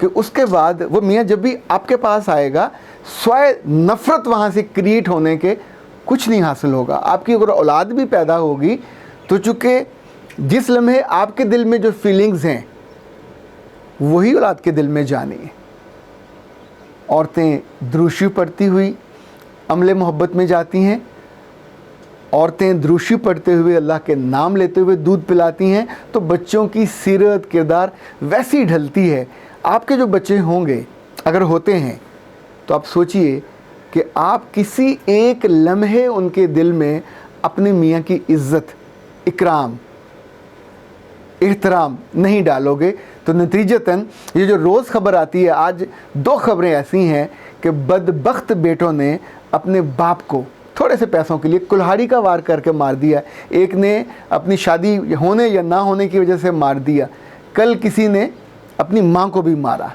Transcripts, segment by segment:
کہ اس کے بعد وہ میاں جب بھی آپ کے پاس آئے گا سوائے نفرت وہاں سے کریٹ ہونے کے کچھ نہیں حاصل ہوگا. آپ کی اگر اولاد بھی پیدا ہوگی تو چونکہ جس لمحے آپ کے دل میں جو فیلنگز ہیں وہی اولاد کے دل میں جانی ہے. عورتیں دروشی پڑھتی ہوئی عمل محبت میں جاتی ہیں, عورتیں دروشی پڑھتے ہوئے اللہ کے نام لیتے ہوئے دودھ پلاتی ہیں, تو بچوں کی سیرت کردار ویسی ڈھلتی ہے. آپ کے جو بچے ہوں گے اگر ہوتے ہیں تو آپ سوچئے کہ آپ کسی ایک لمحے ان کے دل میں اپنے میاں کی عزت, اکرام, احترام نہیں ڈالو گے تو نتیجتاً یہ جو روز خبر آتی ہے, آج 2 خبریں ایسی ہیں کہ بدبخت بیٹوں نے اپنے باپ کو تھوڑے سے پیسوں کے لیے کلہاڑی کا وار کر کے مار دیا. ایک نے اپنی شادی ہونے یا نہ ہونے کی وجہ سے مار دیا. کل کسی نے اپنی ماں کو بھی مارا,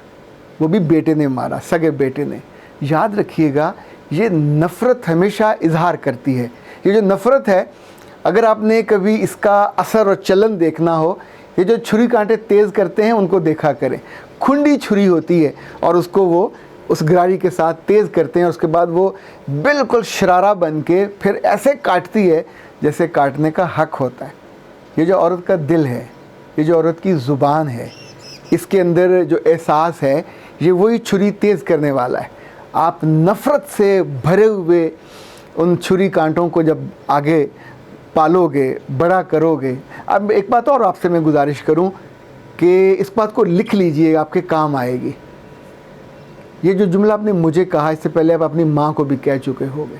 وہ بھی بیٹے نے مارا, سگے بیٹے نے. یاد رکھیے گا یہ نفرت ہمیشہ اظہار کرتی ہے. یہ جو نفرت ہے, اگر آپ نے کبھی اس کا اثر اور چلن دیکھنا ہو, یہ جو چھری کانٹے تیز کرتے ہیں ان کو دیکھا کریں. کھنڈی چھری ہوتی ہے اور اس کو وہ اس گراری کے ساتھ تیز کرتے ہیں, اس کے بعد وہ بالکل شرارہ بن کے پھر ایسے کاٹتی ہے جیسے کاٹنے کا حق ہوتا ہے. یہ جو عورت کا دل ہے, یہ جو عورت کی زبان ہے, اس کے اندر جو احساس ہے, یہ وہی چھری تیز کرنے والا ہے. آپ نفرت سے بھرے ہوئے ان چھری کانٹوں کو جب آگے پالو گے, بڑا کرو گے. اب ایک بات اور آپ سے میں گزارش کروں کہ اس بات کو لکھ لیجئے, آپ کے کام آئے گی. یہ جو جملہ آپ نے مجھے کہا, اس سے پہلے آپ اپنی ماں کو بھی کہہ چکے ہوگے,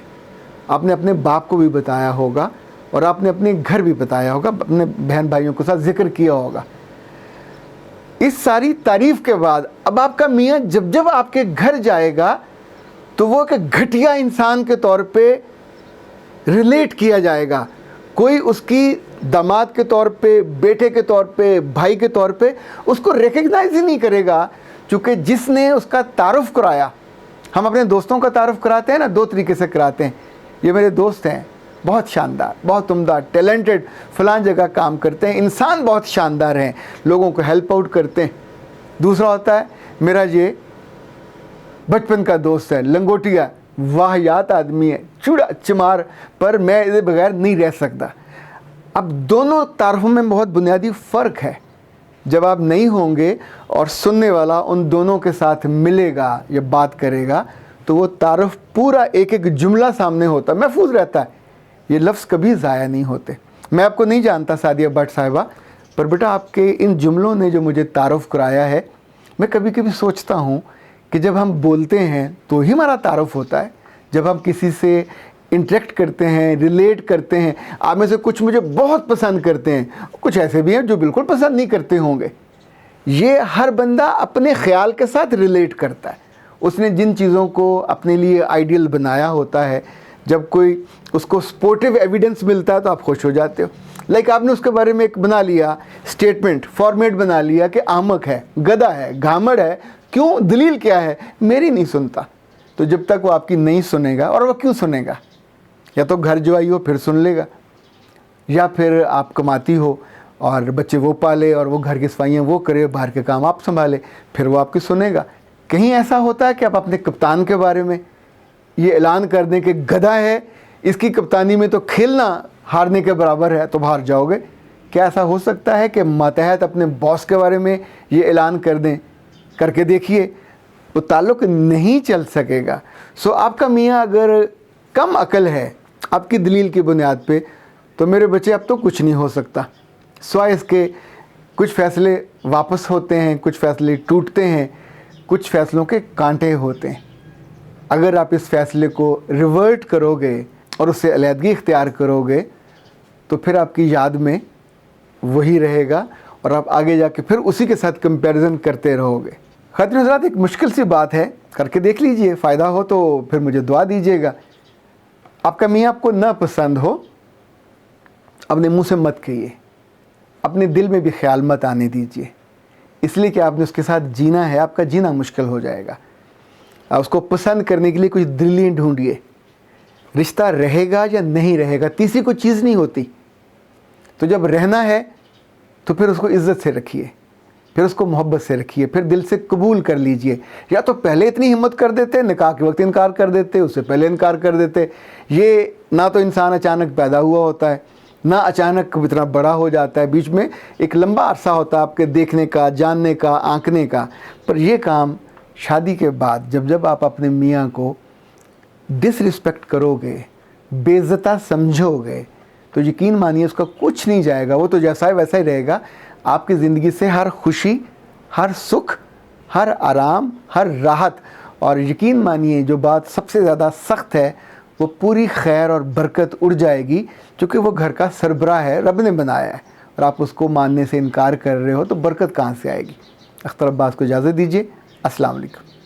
آپ نے اپنے باپ کو بھی بتایا ہوگا, اور آپ نے اپنے گھر بھی بتایا ہوگا, اپنے بہن بھائیوں کے ساتھ ذکر کیا ہوگا. اس ساری تعریف کے بعد اب آپ کا میاں جب جب آپ کے گھر جائے گا تو وہ ایک گھٹیا انسان کے طور پہ ریلیٹ کیا جائے گا. کوئی اس کی داماد کے طور پہ, بیٹے کے طور پہ, بھائی کے طور پہ اس کو ریکگنائز ہی نہیں کرے گا, چونکہ جس نے اس کا تعارف کرایا. ہم اپنے دوستوں کا تعارف کراتے ہیں نا, 2 طریقے سے کراتے ہیں. یہ میرے دوست ہیں, بہت شاندار, بہت عمدہ, ٹیلنٹڈ, فلان جگہ کام کرتے ہیں, انسان بہت شاندار ہیں, لوگوں کو ہیلپ آؤٹ کرتے ہیں. دوسرا ہوتا ہے میرا یہ بچپن کا دوست ہے, لنگوٹیا, واہیات آدمی ہے, چوڑا چمار, پر میں اسے بغیر نہیں رہ سکتا. اب دونوں تعارفوں میں بہت بنیادی فرق ہے. جب آپ نہیں ہوں گے اور سننے والا ان دونوں کے ساتھ ملے گا یا بات کرے گا تو وہ تعارف پورا ایک ایک جملہ سامنے ہوتا ہے, محفوظ رہتا ہے. یہ لفظ کبھی ضائع نہیں ہوتے. میں آپ کو نہیں جانتا سعدیہ بٹ صاحبہ, پر بیٹا آپ کے ان جملوں نے جو مجھے تعارف کرایا ہے, میں کبھی کبھی سوچتا ہوں کہ جب ہم بولتے ہیں تو ہی ہمارا تعارف ہوتا ہے. جب ہم کسی سے انٹریکٹ کرتے ہیں, ریلیٹ کرتے ہیں, آپ میں سے کچھ مجھے بہت پسند کرتے ہیں, کچھ ایسے بھی ہیں جو بالکل پسند نہیں کرتے ہوں گے. یہ ہر بندہ اپنے خیال کے ساتھ ریلیٹ کرتا ہے. اس نے جن چیزوں کو اپنے لیے آئیڈیل بنایا ہوتا ہے, جب کوئی اس کو سپورٹیو ایویڈنس ملتا ہے تو آپ خوش ہو جاتے ہو. لائک آپ نے اس کے بارے میں ایک بنا لیا اسٹیٹمنٹ, فارمیٹ بنا لیا کہ احمق ہے, گدھا ہے, گھامڑ ہے. کیوں؟ دلیل کیا ہے؟ میری نہیں سنتا. تو جب تک وہ آپ کی نہیں سنے گا, اور وہ کیوں سنے گا؟ یا تو گھر جو آئی ہو پھر سن لے گا, یا پھر آپ کماتی ہو اور بچے وہ پالے اور وہ گھر کی صفائیاں وہ کرے, باہر کے کام آپ سنبھالے, پھر وہ آپ کی سنے گا. کہیں ایسا ہوتا ہے کہ آپ اپنے کپتان کے بارے میں یہ اعلان کر دیں کہ گدھا ہے, اس کی کپتانی میں تو کھیلنا ہارنے کے برابر ہے, تو باہر جاؤ گے؟ کیا ایسا ہو سکتا ہے کہ ماتحت اپنے باس کے بارے میں یہ اعلان کر دیں؟ کر کے دیکھیے, وہ تعلق نہیں چل سکے گا. سو آپ کا میاں اگر کم عقل ہے آپ کی دلیل کی بنیاد پہ, تو میرے بچے اب تو کچھ نہیں ہو سکتا. سوائے اس کے کچھ فیصلے واپس ہوتے ہیں, کچھ فیصلے ٹوٹتے ہیں, کچھ فیصلوں کے کانٹے ہوتے ہیں. اگر آپ اس فیصلے کو ریورٹ کرو گے اور اس سے علیحدگی اختیار کرو گے تو پھر آپ کی یاد میں وہی رہے گا, اور آپ آگے جا کے پھر اسی کے ساتھ کمپیریزن کرتے رہو گے. خواتین حضرات, ایک مشکل سی بات ہے, کر کے دیکھ لیجئے, فائدہ ہو تو پھر مجھے دعا دیجیے گا. آپ کا میاں آپ کو نہ پسند ہو, اپنے منہ سے مت کہیے, اپنے دل میں بھی خیال مت آنے دیجیے, اس لیے کہ آپ نے اس کے ساتھ جینا ہے, آپ کا جینا مشکل ہو جائے گا. آپ اس کو پسند کرنے کے لیے کچھ دلیلیں ڈھونڈیے. رشتہ رہے گا یا نہیں رہے گا, تیسری کوئی چیز نہیں ہوتی. تو جب رہنا ہے تو پھر اس کو عزت سے رکھیے, پھر اس کو محبت سے رکھیے، پھر دل سے قبول کر لیجئے۔ یا تو پہلے اتنی ہمت کر دیتے، نکاح کے وقت انکار کر دیتے، اس سے پہلے انکار کر دیتے۔ یہ نہ تو انسان اچانک پیدا ہوا ہوتا ہے، نہ اچانک اتنا بڑا ہو جاتا ہے، بیچ میں ایک لمبا عرصہ ہوتا ہے آپ کے دیکھنے کا، جاننے کا، آنکنے کا۔ پر یہ کام شادی کے بعد جب آپ اپنے میاں کو ڈس رسپیکٹ کرو گے، بے عزتہ سمجھو گے، تو یقین مانیے اس کا کچھ نہیں جائے گا، وہ تو جیسا ہے ویسا ہی رہے گا۔ آپ کی زندگی سے ہر خوشی، ہر سکھ، ہر آرام، ہر راحت، اور یقین مانیے جو بات سب سے زیادہ سخت ہے، وہ پوری خیر اور برکت اڑ جائے گی، کیونکہ وہ گھر کا سربراہ ہے، رب نے بنایا ہے، اور آپ اس کو ماننے سے انکار کر رہے ہو تو برکت کہاں سے آئے گی؟ اختر عباس کو اجازت دیجیے، السلام علیکم۔